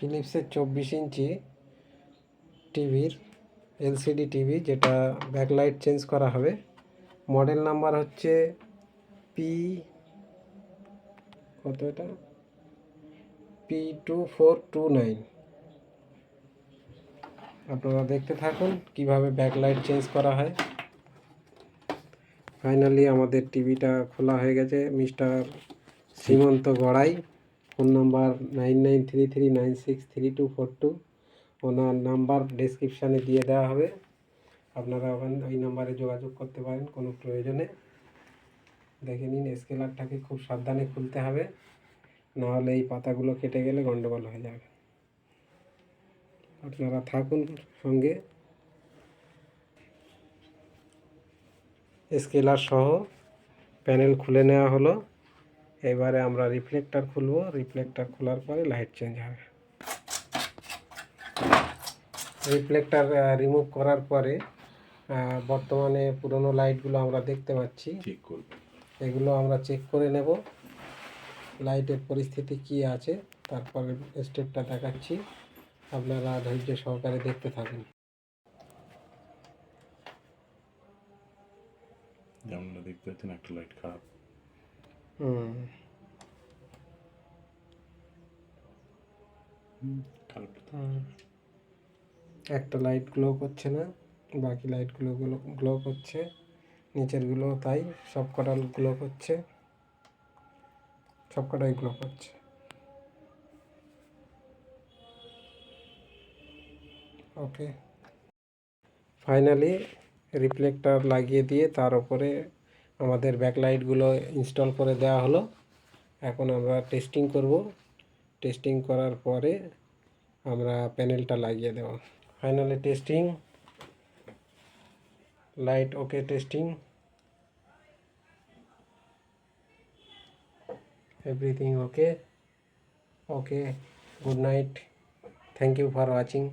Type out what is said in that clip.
ফিলিপসের 24 ইঞ্চি টিভির LCD TV, যেটা backlight change করা হবে। মডেল নাম্বার হচ্ছে P2429। আপনারা দেখতে থাকুন কিভাবে ব্যাকলাইট চেঞ্জ করা হয়। ফাইনালি আমাদের টিভিটা খোলা হয়ে গেছে। Mister Shrimanta Garai, phone number 9933963242। ওনার নাম্বার ডেসক্রিপশানে দিয়ে দেওয়া হবে, আপনারা ওই নাম্বারে যোগাযোগ করতে পারেন কোনো প্রয়োজনে। দেখে নিন, স্কেলারটাকে খুব সাবধানে খুলতে হবে, নাহলে এই পাতাগুলো কেটে গেলে গন্ডগোল হয়ে যাবে। আপনারা থাকুন সঙ্গে। স্কেলার সহ প্যানেল খুলে নেওয়া হলো। এবারে আমরা রিফ্লেক্টর খুলব। রিফ্লেক্টর খোলার পরে লাইট চেঞ্জ হবে। রিফ্লেক্টর রিমুভ করার পরে বর্তমানে পুরনো লাইটগুলো আমরা দেখতে পাচ্ছি। এগুলো আমরা চেক করে নেব, লাইটের পরিস্থিতি কি আছে, তারপরে স্টেপটা দেখাচ্ছি। আপনারা ধৈর্য সহকারে দেখতে থাকুন। যেমন দেখতে পাচ্ছেন একটা লাইট খারাপ। একটা লাইট গ্লো করছে না, বাকি লাইটগুলো গ্লো করছে, নিচেরগুলো তাই, সবকটা গ্লো করছে, সবকটাই গ্লো করছে। ওকে, ফাইনালি রিফ্লেক্টর লাগিয়ে দিয়ে তার উপরে আমাদের ব্যাকলাইটগুলো ইনস্টল করে দেওয়া হলো। এখন আমরা টেস্টিং করব। টেস্টিং করার পরে আমরা প্যানেলটা লাগিয়ে দেব। Finally testing, light okay, testing, everything okay. Good night, thank you for watching.